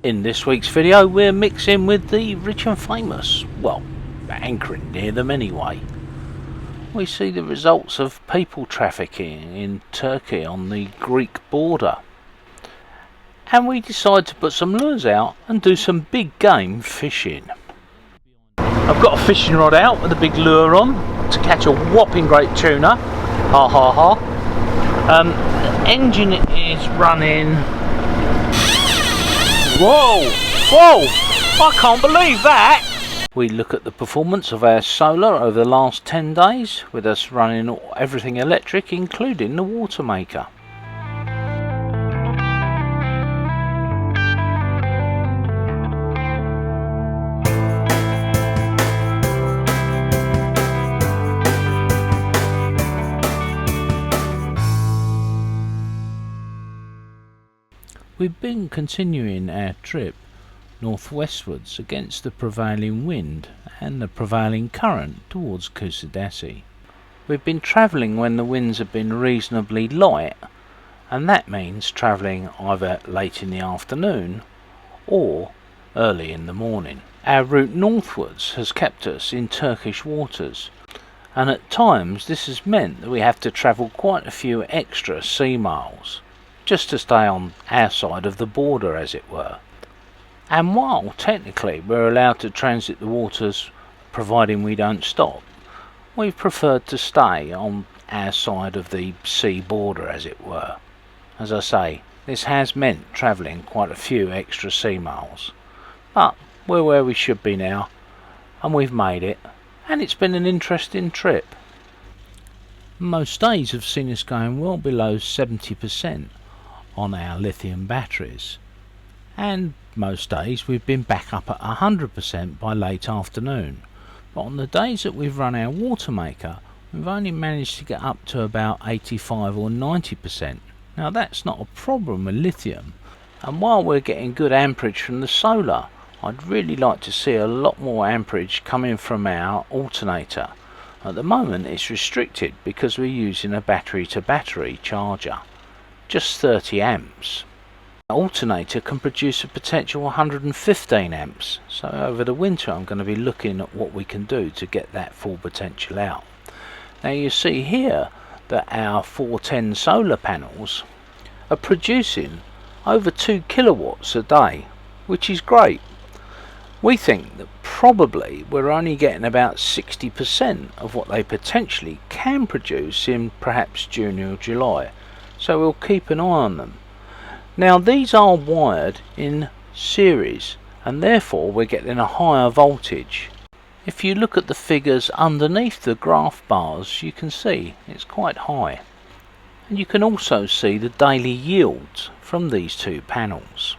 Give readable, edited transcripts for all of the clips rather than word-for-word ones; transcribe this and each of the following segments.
In this week's video we're mixing with the rich and famous, well, anchoring near them anyway. We see the results of people trafficking in Turkey on the Greek border. And we decide to put some lures out and do some big game fishing. I've got a fishing rod out with a big lure on to catch a whopping great tuna. Ha ha ha. The engine is running. Whoa! Whoa! I can't believe that! We look at the performance of our solar over the last 10 days with us running everything electric, including the water maker. We've been continuing our trip northwestwards against the prevailing wind and the prevailing current towards Kusadasi. We've been travelling when the winds have been reasonably light, and that means travelling either late in the afternoon or early in the morning. Our route northwards has kept us in Turkish waters, and at times this has meant that we have to travel quite a few extra sea miles just to stay on our side of the border, as it were. And while technically we're allowed to transit the waters providing we don't stop, we've preferred to stay on our side of the sea border, as it were. As I say, this has meant travelling quite a few extra sea miles, but we're where we should be now, and we've made it, and it's been an interesting trip. Most days have seen us going well below 70% on our lithium batteries, and most days we've been back up at 100% by late afternoon, but on the days that we've run our water maker we've only managed to get up to about 85 or 90%. Now that's not a problem with lithium, and while we're getting good amperage from the solar, I'd really like to see a lot more amperage coming from our alternator. At the moment it's restricted because we're using a battery to battery charger, just 30 amps. The alternator can produce a potential 115 amps, so over the winter I'm going to be looking at what we can do to get that full potential out. Now you see here that our 410 solar panels are producing over 2 kilowatts a day, which is great. We think that probably we're only getting about 60% of what they potentially can produce in perhaps June or July, so we'll keep an eye on them. Now these are wired in series, and therefore we're getting a higher voltage. If you look at the figures underneath the graph bars, you can see it's quite high, and you can also see the daily yields from these two panels.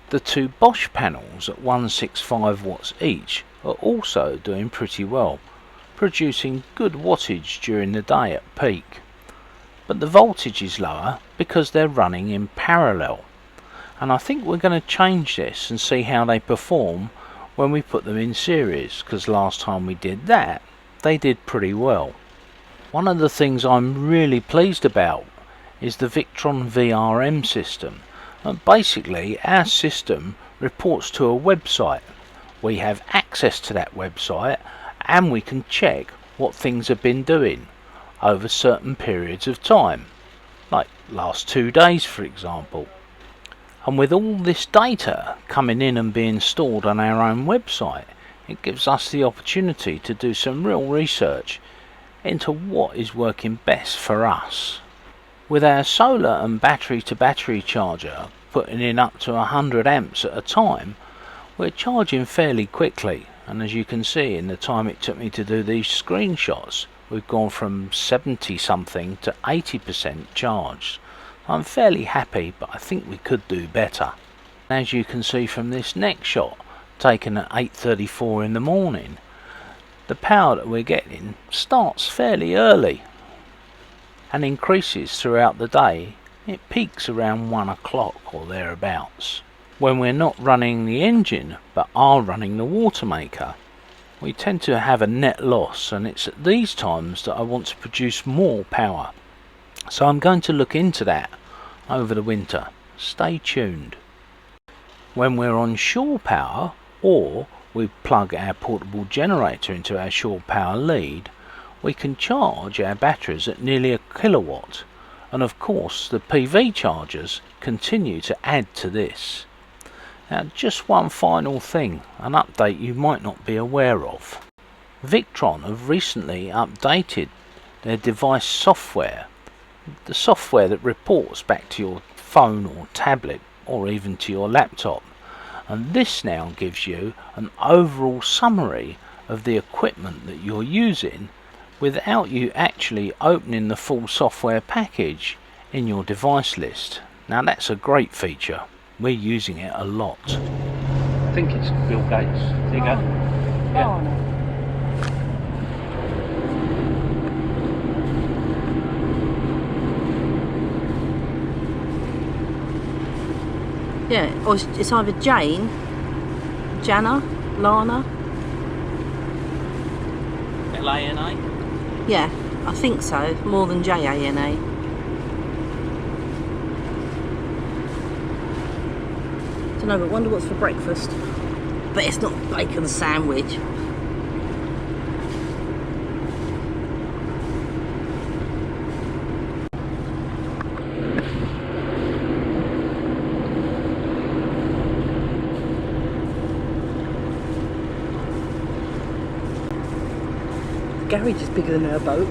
The two Bosch panels at 165 watts each are also doing pretty well, producing good wattage during the day at peak. But the voltage is lower because they're running in parallel, and I think we're going to change this and see how they perform when we put them in series, because last time we did that they did pretty well. One of the things I'm really pleased about is the Victron VRM system, and basically our system reports to a website. We have access to that website and we can check what things have been doing over certain periods of time, like last 2 days for example. And with all this data coming in and being stored on our own website, it gives us the opportunity to do some real research into what is working best for us. With our solar and battery to battery charger putting in up to 100 amps at a time, we're charging fairly quickly, and as you can see in the time it took me to do these screenshots, we've gone from 70 something to 80% charged. I'm fairly happy, but I think we could do better. As you can see from this next shot, taken at 8:34 in the morning, the power that we're getting starts fairly early and increases throughout the day. It peaks around 1 o'clock or thereabouts. When we're not running the engine but are running the water maker, we tend to have a net loss, and it's at these times that I want to produce more power. So I'm going to look into that over the winter. Stay tuned. when we're on shore power, or we plug our portable generator into our shore power lead, we can charge our batteries at nearly 1 kilowatt, and of course the PV chargers continue to add to this. Now just one final thing, an update you might not be aware of. Victron have recently updated their device software, the software that reports back to your phone or tablet or even to your laptop, and this now gives you an overall summary of the equipment that you're using without you actually opening the full software package in your device list. Now that's a great feature, we're using it a lot. I think it's Bill Gates. There you go. Yeah. Yeah, or it's either Jane, Jana, Lana. L-A-N-A? Yeah, I think so, more than J-A-N-A. Don't know, but wonder what's for breakfast. But it's not a bacon sandwich. Garage is bigger than her boat.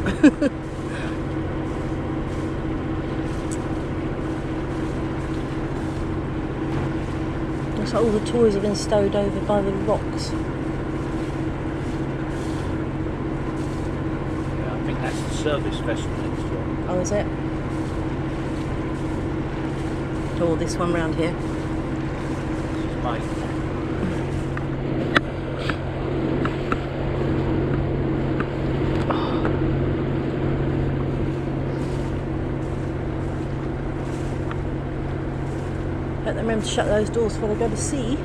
Looks like all the toys have been stowed over by the rocks. Yeah, I think that's the service vessel next door. Oh, is it? Oh, this one round here. This is mate. Let them remember to shut those doors before they go to sea.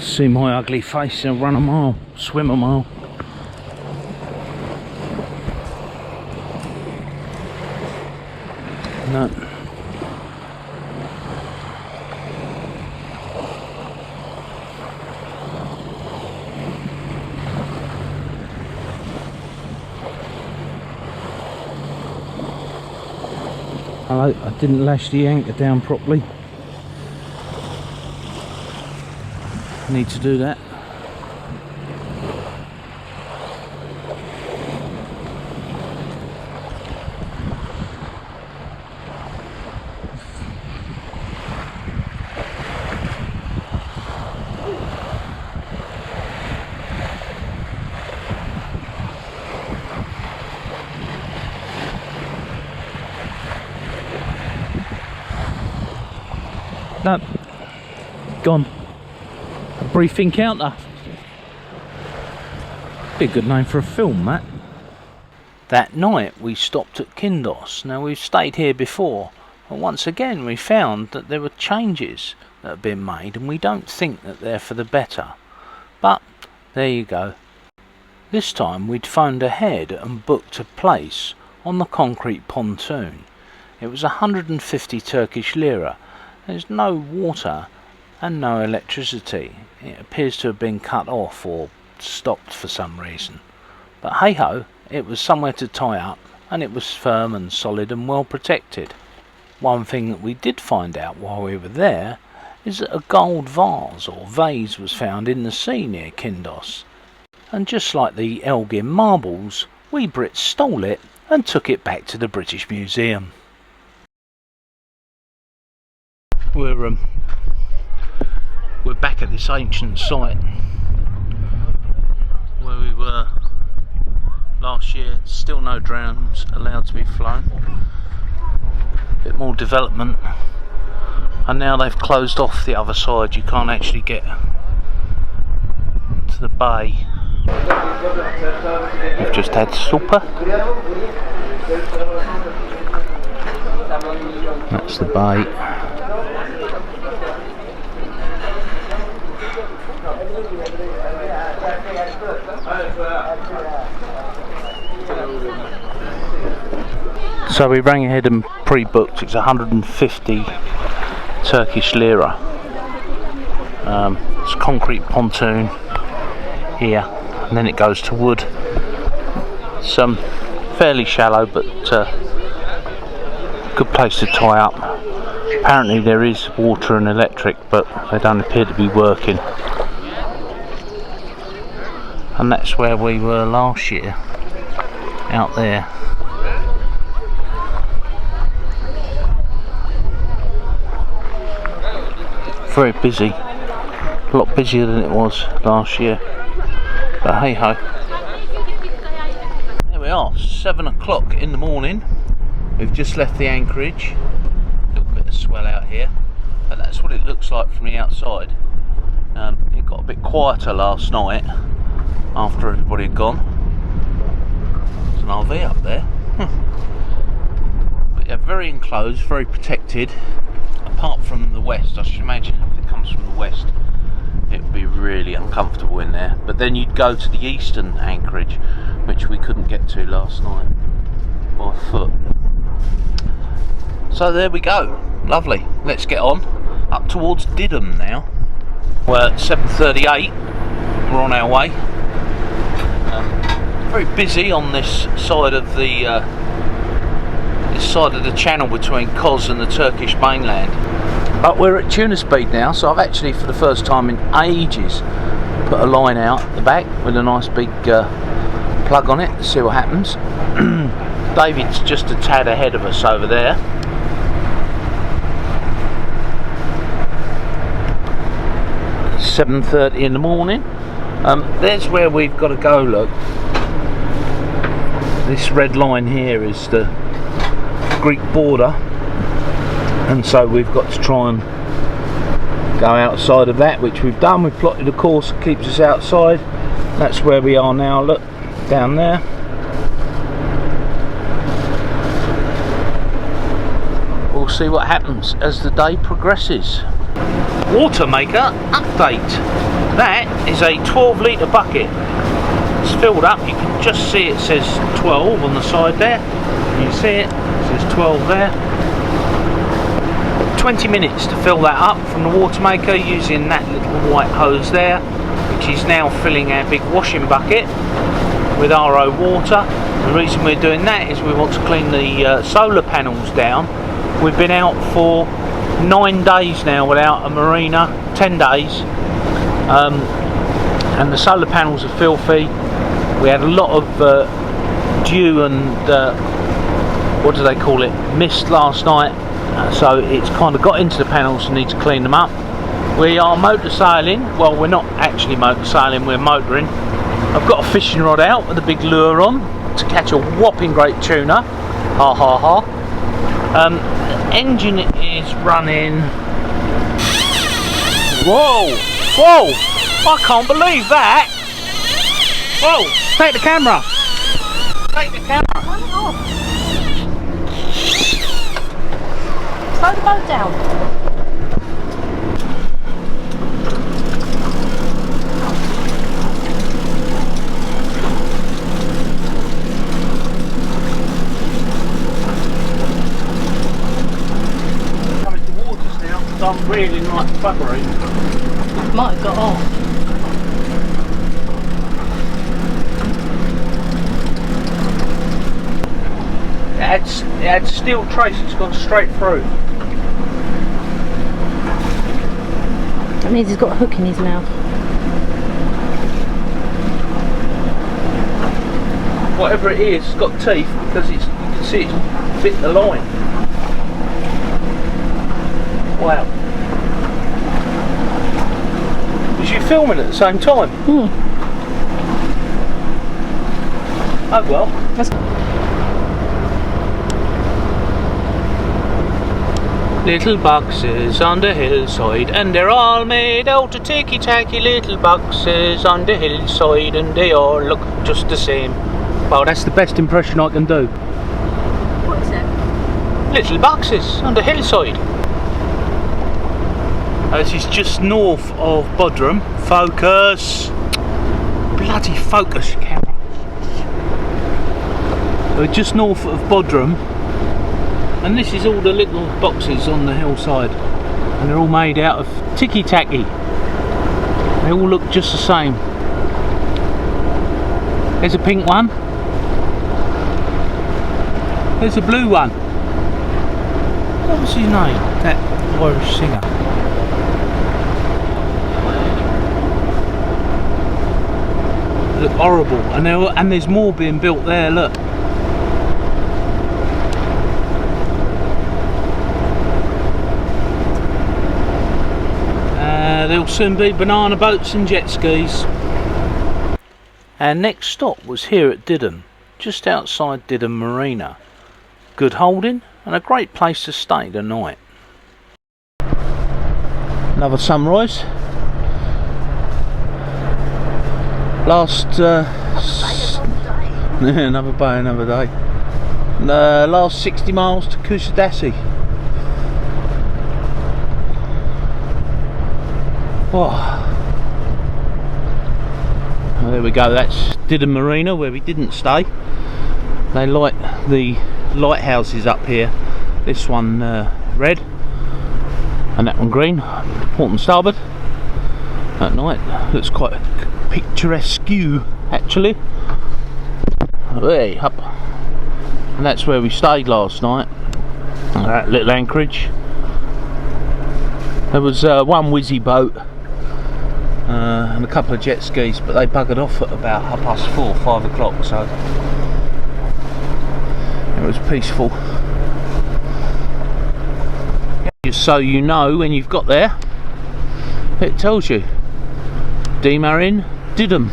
See my ugly face and run a mile, swim a mile. No. Hello, I didn't lash the anchor down properly. Need to do that. No, gone. A brief encounter. Be a good name for a film, that. That night we stopped at Knidos. Now we've stayed here before, and once again we found that there were changes that have been made, and we don't think that they're for the better. But there you go. This time we'd phoned ahead and booked a place on the concrete pontoon. It was 150 Turkish lira. There's no water and no electricity. It appears to have been cut off or stopped for some reason. But hey ho, it was somewhere to tie up, and it was firm and solid and well protected. One thing that we did find out while we were there is that a gold vase or vase was found in the sea near Knidos. And just like the Elgin marbles, we Brits stole it and took it back to the British Museum. We're back at this ancient site where we were last year. Still no drones allowed to be flown. A bit more development, and now they've closed off the other side. You can't actually get to the bay. We've just had supper. That's That's the bait. So we rang ahead and pre-booked. It's 150 Turkish lira. It's a concrete pontoon here, and then it goes to wood. Some fairly shallow, but good place to tie up. Apparently there is water and electric, but they don't appear to be working. And that's where we were last year, out there. Very busy, a lot busier than it was last year, but hey ho. There we are, 7 o'clock in the morning. We've just left the anchorage. A little bit of swell out here, but that's what it looks like from the outside. It got a bit quieter last night after everybody had gone. There's an RV up there. But yeah, very enclosed, very protected. Apart from the west, I should imagine if it comes from the west, it would be really uncomfortable in there. But then you'd go to the eastern anchorage, which we couldn't get to last night by foot. So there we go, lovely. Let's get on up towards Bodrum now. We're at 7:38. We're on our way. Very busy on this side of the channel between Kos and the Turkish mainland. But we're at tuna speed now, so I've actually for the first time in ages put a line out the back with a nice big plug on it to see what happens. David's just a tad ahead of us over there. It's 7:30 in the morning. There's where we've got to go, look. This red line here is the Greek border, and so we've got to try and go outside of that, which we've done. We've plotted a course that keeps us outside. That's where we are now, look, down there. We'll see what happens as the day progresses. Water maker update. That is a 12 litre bucket. It's filled up. You can just see it says 12 on the side there. You can see it says 12 there. 20 minutes to fill that up from the water maker using that little white hose there, which is now filling our big washing bucket with RO water. The reason we're doing that is we want to clean the solar panels down. We've been out for 9 days now without a marina, 10 days, and the solar panels are filthy. We had a lot of dew and what do they call it, mist last night, so it's kind of got into the panels and need to clean them up. We are motor sailing. Well, we're not actually motor sailing, we're motoring. I've got a fishing rod out with a big lure on to catch a whopping great tuna. Ha ha ha. Engine is running. Whoa! Whoa! I can't believe that! Whoa! Take the camera! Take the camera! Turn it off. Slow the boat down. Coming towards us now, so I'm really like buggery. Might have got off. It had steel trace, it's gone straight through. That means he's got a hook in his mouth. Whatever it is, it's got teeth because you can see it's bit the line. Wow. Was you filming at the same time? Oh well. Little boxes on the hillside, and they're all made out of ticky-tacky little boxes on the hillside, and they all look just the same. Well, that's the best impression I can do. What is it? Little boxes on the hillside. This is just north of Bodrum. Focus. Bloody focus, camera. We're just north of Bodrum, and this is all the little boxes on the hillside, and they're all made out of ticky-tacky. They all look just the same. There's a pink one. There's a blue one. What was his name? That Irish singer. Look horrible, and there's more being built there. Look. There'll soon be banana boats and jet skis. Our next stop was here at Didham, just outside Didham Marina. Good holding and a great place to stay the night. Another sunrise. Another bay, another day. Last 60 miles to Kusadasi. Oh. Well, there we go, that's Didham Marina, where we didn't stay. They light the lighthouses up here. This one red and that one green, port and starboard. At night looks quite picturesque actually. Way up, and that's where we stayed last night. That little anchorage. There was one whizzy boat and a couple of jet skis, but they buggered off at about 4:30, 5 o'clock, so it was peaceful. Just so you know, when you've got there, it tells you Demarin, Didham.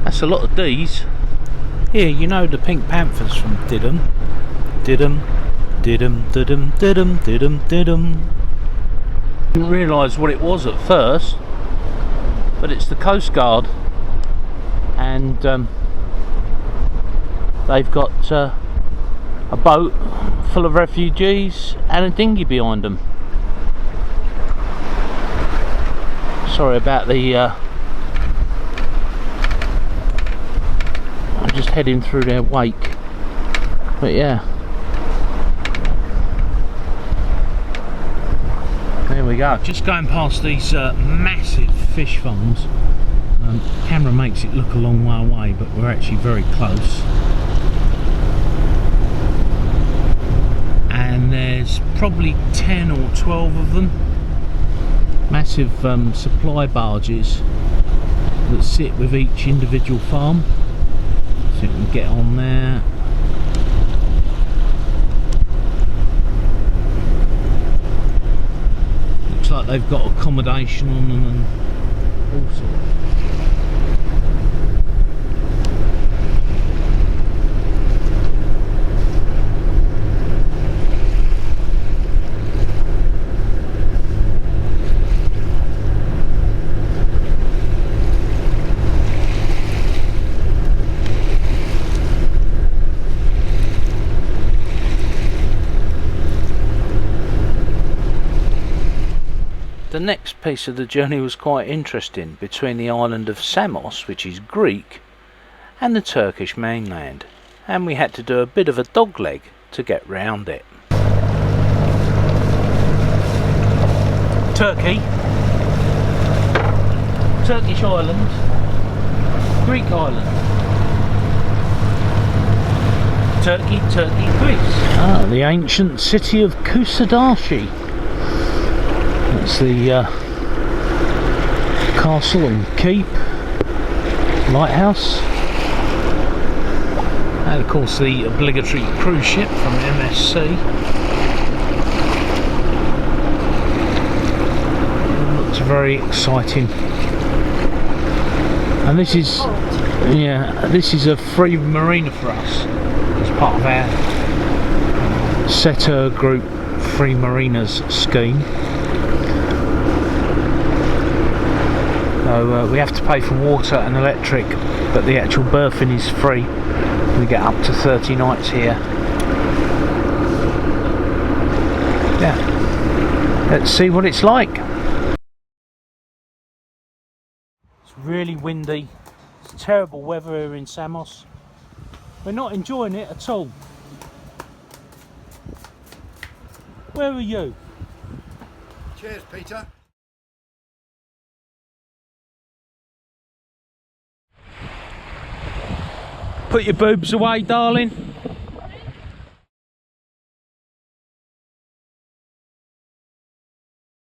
That's a lot of D's. Here, you know the Pink Panthers from Didham. Didham, Didham, Didham, Didham, Didham, Didham. Didn't realise what it was at first, but it's the Coast Guard, and they've got a boat full of refugees and a dinghy behind them. Sorry about the I'm just heading through their wake, but yeah, there we go. Just going past these massive fish farms. Camera makes it look a long way away, but we're actually very close. And there's probably 10 or 12 of them. Massive supply barges that sit with each individual farm. So you can get on there. Looks like they've got accommodation on them and all sorts. The next piece of the journey was quite interesting, between the island of Samos, which is Greek, and the Turkish mainland, and we had to do a bit of a dogleg to get round it. Turkey, Turkish island, Greek island. Turkey, Turkey, Greece. Ah, the ancient city of Kusadasi. That's the castle and keep, lighthouse, and of course the obligatory cruise ship from MSC. It looks very exciting. And this is, yeah, this is a free marina for us as part of our Setter Group Free Marinas scheme. So we have to pay for water and electric, but the actual berthing is free. We get up to 30 nights here. Yeah, let's see what it's like. It's really windy. It's terrible weather here in Samos. We're not enjoying it at all. Where are you? Cheers, Peter. Put your boobs away, darling.